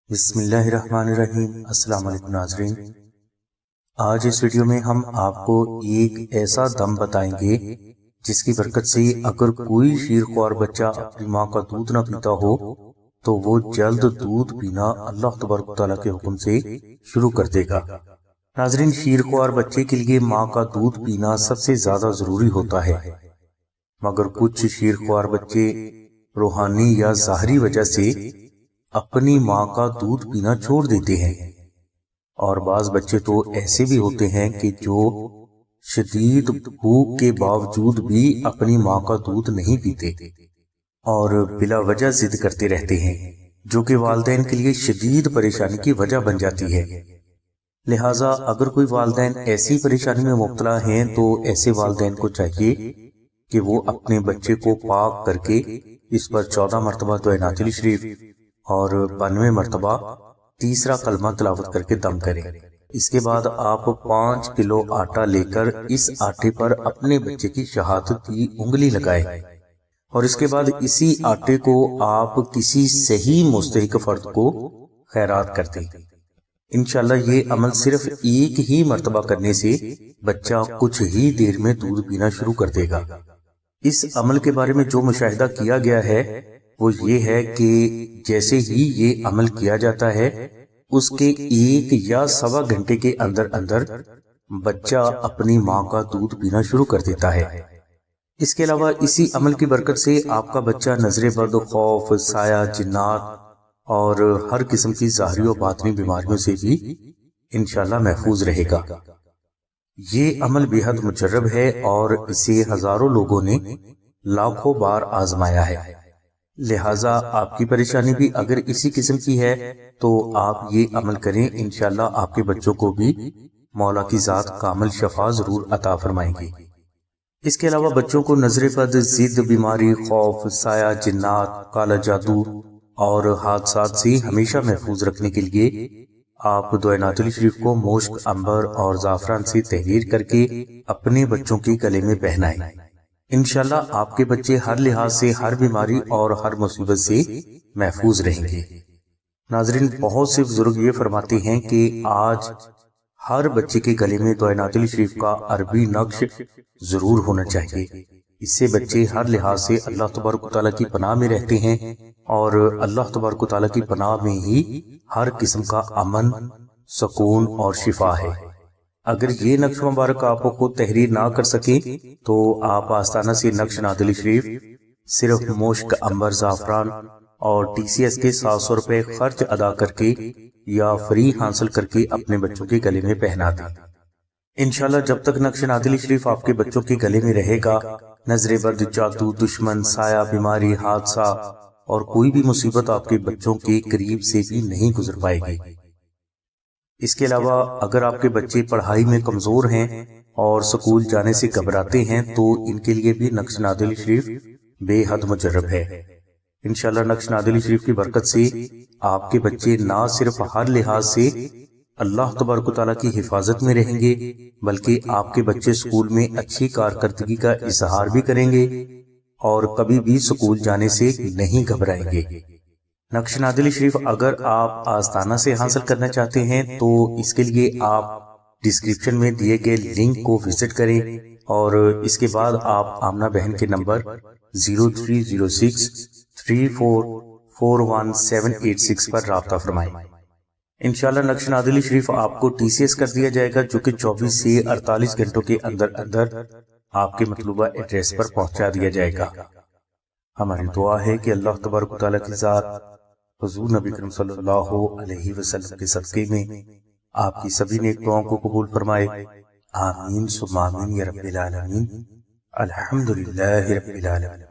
بسم اللہ الرحمن الرحیم۔ السلام علیکم ناظرین، آج اس ویڈیو میں ہم آپ کو ایک ایسا دم بتائیں گے جس کی برکت سے اگر کوئی شیرخوار بچہ اپنی ماں کا دودھ نہ پیتا ہو تو وہ جلد دودھ پینا اللہ تبارک و تعالیٰ کے حکم سے شروع کر دے گا۔ ناظرین، شیرخوار بچے کے لیے ماں کا دودھ پینا سب سے زیادہ ضروری ہوتا ہے، مگر کچھ شیرخوار بچے روحانی یا ظاہری وجہ سے اپنی ماں کا دودھ پینا چھوڑ دیتے ہیں، اور بعض بچے تو ایسے بھی ہوتے ہیں کہ جو شدید بھوک کے باوجود بھی اپنی ماں کا دودھ نہیں پیتے اور بلا وجہ ضد کرتے رہتے ہیں، جو کہ والدین کے لیے شدید پریشانی کی وجہ بن جاتی ہے۔ لہٰذا اگر کوئی والدین ایسی پریشانی میں مبتلا ہیں تو ایسے والدین کو چاہیے کہ وہ اپنے بچے کو پاک کر کے اس پر 14 مرتبہ دعائے نعت شریف اور 92 مرتبہ تیسرا کلمہ تلاوت کر کے دم کریں۔ اس کے بعد آپ 5 کلو آٹا لے کر اس آٹے پر اپنے بچے کی شہادت کی انگلی لگائیں، اور اس کے بعد اسی آٹے کو آپ کسی صحیح مستحق فرد کو خیرات کر دیں۔ انشاءاللہ یہ عمل صرف ایک ہی مرتبہ کرنے سے بچہ کچھ ہی دیر میں دودھ پینا شروع کر دے گا۔ اس عمل کے بارے میں جو مشاہدہ کیا گیا ہے وہ یہ ہے کہ جیسے ہی یہ عمل کیا جاتا ہے اس کے 1 یا سوا گھنٹے کے اندر اندر بچہ اپنی ماں کا دودھ پینا شروع کر دیتا ہے۔ اس کے علاوہ اسی عمل کی برکت سے آپ کا بچہ نظر بد، خوف، سایہ، جنات اور ہر قسم کی ظاہری و باطنی بیماریوں سے بھی انشاءاللہ محفوظ رہے گا۔ یہ عمل بے حد مجرب ہے اور اسے ہزاروں لوگوں نے لاکھوں بار آزمایا ہے، لہٰذا آپ کی پریشانی بھی اگر اسی قسم کی ہے تو آپ یہ عمل کریں، انشاءاللہ آپ کے بچوں کو بھی مولا کی ذات کامل شفا ضرور عطا فرمائیں گی۔ اس کے علاوہ بچوں کو نظر بد، ضد، بیماری، خوف، سایہ، جنات، کالا جادو اور حادثات سے ہمیشہ محفوظ رکھنے کے لیے آپ دعائے نعت شریف کو مشک، عنبر اور زعفران سے تحریر کر کے اپنے بچوں کے گلے میں پہنائیں۔ انشاءاللہ آپ کے بچے ہر لحاظ سے، ہر بیماری اور ہر مصیبت سے محفوظ رہیں گے۔ ناظرین، بہت سے بزرگ یہ فرماتے ہیں کہ آج ہر بچے کے گلے میں دعائے نعت شریف کا عربی نقش ضرور ہونا چاہیے۔ اس سے بچے ہر لحاظ سے اللہ تبارک و تعالیٰ کی پناہ میں رہتے ہیں، اور اللہ تبارک و تعالیٰ کی پناہ میں ہی ہر قسم کا امن، سکون اور شفا ہے۔ اگر یہ نقش مبارک آپ کو خود تحریر نہ کر سکیں تو آپ آستانہ سے نقش نعت شریف صرف مشک، عنبر، زعفران اور TCS کے 700 روپے خرچ ادا کر کے یا فری حاصل کر کے اپنے بچوں کے گلے میں پہنا دیں۔ انشاءاللہ جب تک نقش نعت شریف آپ کے بچوں کے گلے میں رہے گا، نظر بد، جادو، دشمن، سایہ، بیماری، حادثہ اور کوئی بھی مصیبت آپ کے بچوں کے قریب سے بھی نہیں گزر پائے گی۔ اس کے علاوہ اگر آپ کے بچے پڑھائی میں کمزور ہیں اور سکول جانے سے گھبراتے ہیں تو ان کے لیے بھی نقش نعت شریف بے حد مجرب ہے۔ انشاءاللہ نقش نعت شریف کی برکت سے آپ کے بچے نہ صرف ہر لحاظ سے اللہ تبارک و تعالیٰ کی حفاظت میں رہیں گے بلکہ آپ کے بچے سکول میں اچھی کارکردگی کا اظہار بھی کریں گے اور کبھی بھی سکول جانے سے نہیں گھبرائیں گے۔ نقش نعت شریف اگر آپ آستانہ سے حاصل کرنا چاہتے ہیں تو اس کے لیے آپ ڈسکرپشن میں دیے گئے لنک کو وزٹ کریں، اور اس کے بعد آپ آمنہ بہن کے نمبر 030634418786 پر رابطہ فرمائیں۔ انشاءاللہ نقش نعت شریف آپ کو TCS کر دیا جائے گا، جو کہ 24 سے 48 گھنٹوں کے اندر اندر آپ کے مطلوبہ ایڈریس پر پہنچا دیا جائے گا۔ ہماری دعا ہے کہ اللہ تبارک و تعالیٰ کی ذات حضور نبی کریم صلی اللہ علیہ وسلم کے صدقے میں آپ کی سبھی نیک دعاؤں کو قبول فرمائے۔ آمین ثم آمین یا رب العالمین۔ الحمدللہ رب العالمین۔